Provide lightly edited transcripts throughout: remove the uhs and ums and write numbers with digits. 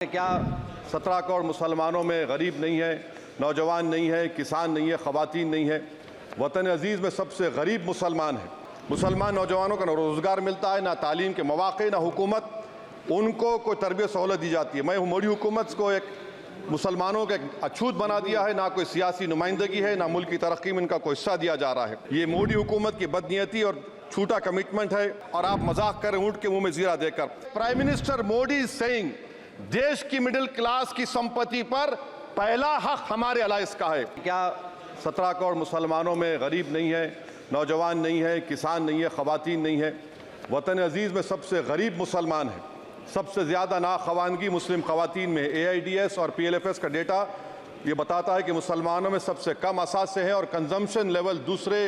क्या 17 करोड़ मुसलमानों में गरीब नहीं है, नौजवान नहीं है, किसान नहीं है, ख़वातीन नहीं है। वतन अजीज़ में सबसे गरीब मुसलमान है। मुसलमान नौजवानों को ना रोज़गार मिलता है, ना तालीम के मौक़े, ना हुकूमत उनको कोई तरबियत सहूलत दी जाती है। मैं मोदी हुकूमत को एक मुसलमानों का एक अछूत बना दिया है, ना कोई सियासी नुमाइंदगी है, ना मुल्क की तरक्की में इनका कोई हिस्सा दिया जा रहा है। ये मोदी हुकूमत की बदनीयती और छूटा कमिटमेंट है और आप मजाक करें ऊँट के मुँह में जीरा देकर। Prime minister Modi is saying देश की मिडिल क्लास की संपत्ति पर पहला हक हमारे अलायंस का है। क्या 17 करोड़ मुसलमानों में गरीब नहीं है, नौजवान नहीं है, किसान नहीं है, ख़वातीन नहीं है। वतन अजीज़ में सबसे गरीब मुसलमान है। सबसे ज़्यादा नाखवानगी मुस्लिम ख़वातीन में। AIDS और PLFS का डेटा ये बताता है कि मुसलमानों में सबसे कम असासे हैं और कंजम्पशन लेवल दूसरे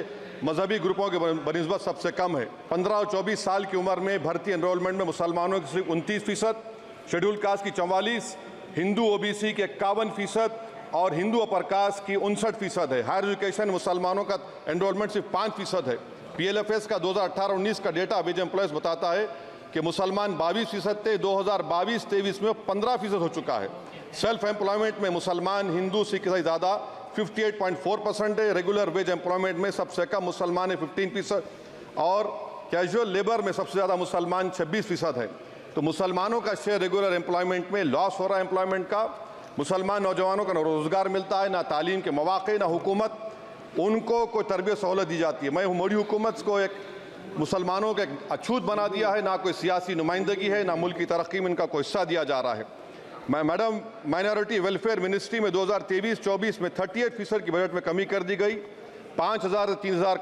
मजहबी ग्रुपों के बनिस्बत सबसे कम है। 15 और 24 साल की उम्र में भर्ती एनरोलमेंट में मुसलमानों की सिर्फ 29%, शेड्यूल कास्ट की 44%, हिंदू OBC के 51% और हिंदू अपर कास्ट की 59% है। हायर एजुकेशन मुसलमानों का एनरोलमेंट सिर्फ 5% है। PLFS का 2018-19 का डेटा वेज एम्प्लॉयज़ बताता है कि मुसलमान 22% थे, 2022-23 में 15% हो चुका है। सेल्फ एम्प्लॉयमेंट में मुसलमान हिंदू सिख से ज़्यादा 58.4% है। रेगुलर वेज एम्प्लॉयमेंट में सबसे कम मुसलमान है 15% और कैजुअल लेबर में सबसे ज़्यादा मुसलमान 26% है। तो मुसलमानों का शेयर रेगुलर एम्प्लॉयमेंट में लॉस हो रहा है एम्प्लॉयमेंट का। मुसलमान नौजवानों को ना रोज़गार मिलता है, ना तालीम के मौक़े, ना हुकूमत उनको कोई तरबियत सहूलत दी जाती है। मैं मोदी हुकूमत को एक मुसलमानों का एक अछूत बना दिया है, ना कोई सियासी नुमाइंदगी है, ना मुल्क की तरक्की में इनका कोई हिस्सा दिया जा रहा है। मैडम माइनॉरिटी वेलफेयर मिनिस्ट्री में 2023-24 में 38% की बजट में कमी कर दी गई। 5,000 से 3,000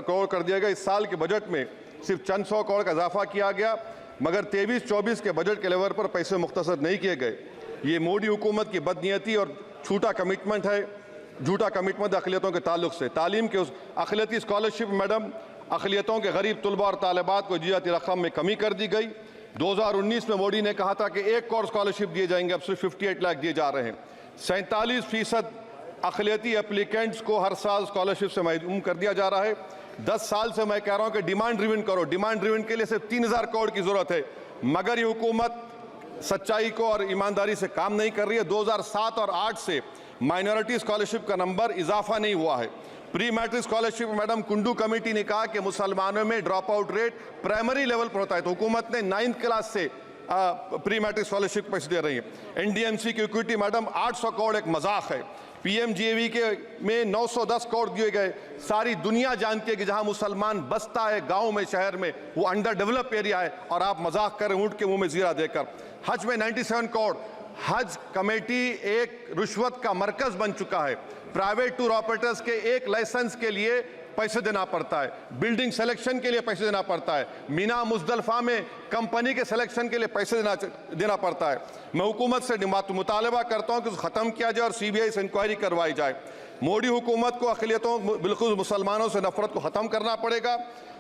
करोड़ कर दिया गया। इस साल के बजट में सिर्फ चंद 100 करोड़ का इजाफा किया गया, मगर 23-24 के बजट के लेवल पर पैसे मुख्तसर नहीं किए गए। ये मोदी हुकूमत की बदनीयती और छूटा कमिटमेंट है, झूठा कमिटमेंट अक़लियतों के ताल्लुक से। तालीम के उस अक़लियती स्कॉलरशिप मैडम अक़लियतों के गरीब तलबा और तालिबात को जियाती रकम में कमी कर दी गई। 2019 में मोदी ने कहा था कि 1 करोड़ स्कॉलरशिप दिए जाएंगे, अब सिर्फ 58 लाख दिए जा रहे हैं। 47% अक़लियती एप्लीकेंट्स को हर साल स्कॉलरशिप से महरूम कर दिया जा रहा है। 10 साल से मैं कह रहा हूं कि डिमांड ड्रिवन करो। डिमांड ड्रिवन के लिए सिर्फ 3,000 करोड़ की जरूरत है, मगर ये हुकूमत सच्चाई को और ईमानदारी से काम नहीं कर रही है। 2007 और 8 से माइनॉरिटी स्कॉलरशिप का नंबर इजाफा नहीं हुआ है। Pre matric scholarship madam Kundu committee ने कहा कि मुसलमानों में drop out rate primary level पर होता है, तो हुकूमत ने 9th क्लास से प्री मैट्रिक स्कॉलरशिप पैसे दे रही है। NDMC की इक्विटी मैडम 800 करोड़ एक मजाक है। PMGAV के में 910 करोड़ दिए गए। सारी दुनिया जानती है कि जहां मुसलमान बसता है गांव में, शहर में, वो अंडर डेवलप एरिया है और आप मजाक करें ऊँट के मुंह में जीरा देकर। हज में 97 करोड़। हज कमेटी एक रुश्वत का मरकज बन चुका है। प्राइवेट टूर ऑपरेटर्स के एक लाइसेंस के लिए पैसे देना पड़ता है, बिल्डिंग सिलेक्शन के लिए पैसे देना पड़ता है, मीना मुजदलफा में कंपनी के सिलेक्शन के लिए पैसे देना पड़ता है। मैं हुकूमत से मुतालबा करता हूं कि ख़त्म किया जाए और CBI से इंक्वायरी करवाई जाए। मोदी हुकूमत को अक़लियतों बिल्कुल मुसलमानों से नफरत को ख़त्म करना पड़ेगा।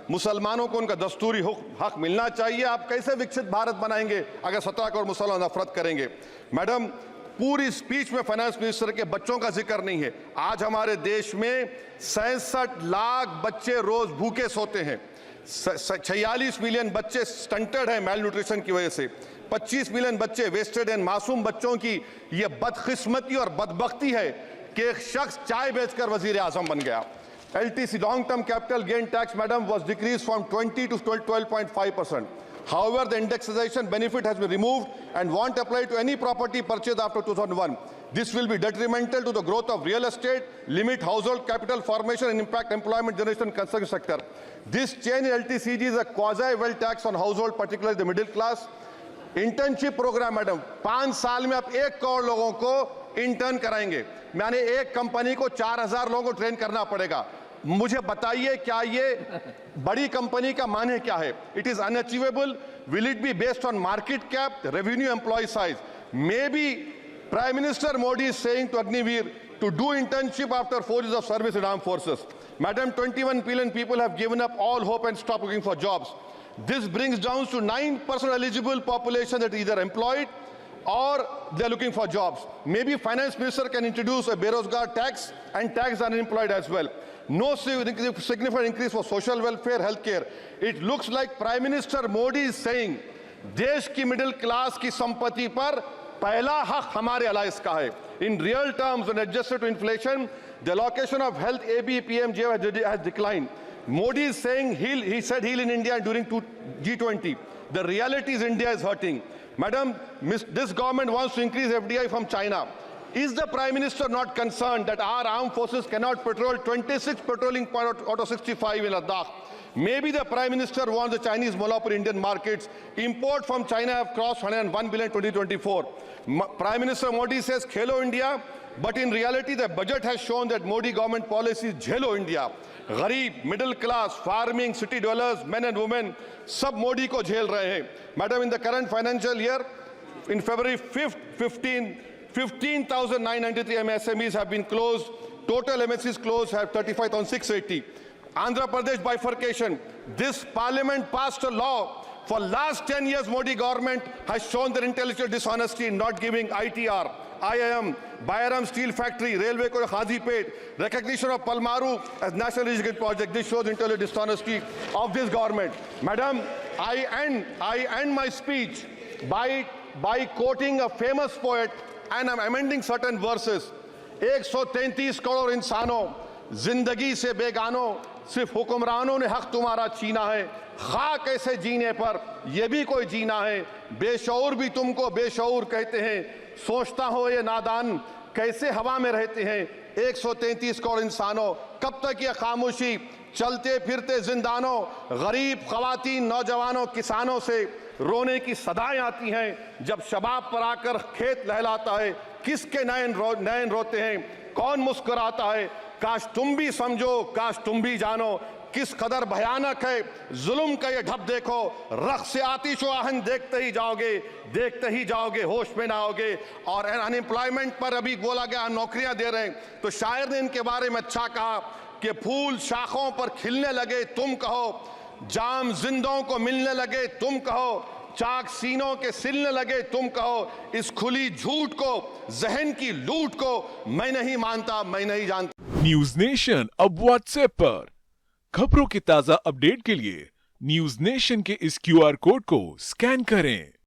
मुसलमानों को उनका दस्तूरी हक मिलना चाहिए। आप कैसे विकसित भारत बनाएंगे अगर 17 करोड़ मुसलमान नफरत करेंगे? मैडम पूरी स्पीच में फाइनेंस मिनिस्टर के बच्चों का जिक्र नहीं है। आज हमारे देश में 66 लाख बच्चे रोज भूखे सोते हैं। 46 मिलियन बच्चे स्टंटेड हैं मेल न्यूट्रिशन की वजह से। 25 मिलियन बच्चे वेस्टेड हैं। मासूम बच्चों की यह बदकिस्मती और बदबख्ती है कि एक शख्स चाय बेचकर वजीर आजम बन गया। LTC long term capital gain tax madam was decreased from 20 to 12.5%. However, the indexation benefit has been removed and won't apply to any property purchased after 2001. This will be detrimental to the growth of real estate, limit household capital formation and impact employment generation in construction sector. This change in LTCG is a quasi-wealth tax on household, particularly the middle class. Internship programme madam 5 साल में आप 1 करोड़ लोगों को intern कराएंगे, यानी एक company को 4,000 लोगों को ट्रेन करना पड़ेगा। मुझे बताइए क्या ये बड़ी कंपनी का माने क्या है? It is unachievable. Will it be based on market cap, revenue, employ size? May be prime minister Modi is saying to Agniveer to do internship after 4 years of service in armed forces. Madam, 21 billion people have given up all hope and stopped looking for jobs. This brings down to 9% eligible population that is either employed or they are looking for jobs. Maybe finance minister can introduce a Berozgar tax and tax unemployed as well. No significant increase for social welfare, healthcare. It looks like Prime Minister Modi is saying देश की middle class की संपत्ति पर पहला हक हमारे alliance का है। In real terms and adjusted to inflation, the allocation of health ABPMJ has declined. Modi is saying he said heal in India during G20. The reality is India is hurting. Madam, this government wants to increase FDI from China. Is the Prime Minister not concerned that our armed forces cannot patrol 26 patrolling points out of 65 in Ladakh? Maybe the Prime Minister wants the Chinese monopoly Indian markets. Import from China have crossed 101 billion 2024. Prime Minister Modi says Khelo India, but in reality the budget has shown that Modi government policy is Jhelo India. गरीब, middle class, farming, city developers, men and women सब मोदी को झेल रहे हैं. Madam, in the current financial year, in February 5th, 15,993 MSMEs have been closed. Total MSCs closed have 35,680. Andhra Pradesh bifurcation. This parliament passed a law. For last 10 years, Modi government has shown their intellectual dishonesty in not giving ITR, IIM, Bayaram Steel Factory, Railway ko Khadipet, recognition of Palmaru as National Irrigation Project. This shows intellectual dishonesty of this government. Madam, I end my speech by quoting a famous poet, and I'm amending certain verses. 133 crore इंसानों, जिंदगी से बेगानों, सिर्फ हुक्मरानों ने हक तुम्हारा छीना है. खाक ऐसे जीने पर ये भी कोई जीना है. बेशऊर भी तुमको बेशऊर कहते हैं. सोचता हो ये नादान कैसे हवा में रहते हैं. 133 करोड़ इंसानों, कब तक ये खामोशी? चलते फिरते जिंदानों, गरीब खवातीन, नौजवानों, किसानों से रोने की सदाएं आती हैं. जब शबाब पर आकर खेत लहलाता है, किसके नयन रोते हैं, कौन मुस्कुराता है? काश तुम भी समझो, काश तुम भी जानो किस कदर भयानक है जुल्म का ये ढब. देखो रख से आतिश आहन देखते ही जाओगे, होश में ना आओगे. और अनएम्प्लॉयमेंट पर अभी बोला गया नौकरियां दे रहे हैं, तो शायर ने इनके बारे में अच्छा कहा कि फूल शाखों पर खिलने लगे तुम कहो, जाम जिंदों को मिलने लगे तुम कहो, चाक सीनों के सिलने लगे तुम कहो. इस खुली झूठ को, जहन की लूट को मैं नहीं मानता, मैं नहीं जानता. न्यूज नेशन अब व्हाट्सएप पर खबरों के ताजा अपडेट के लिए न्यूज नेशन के इस QR कोड को स्कैन करें.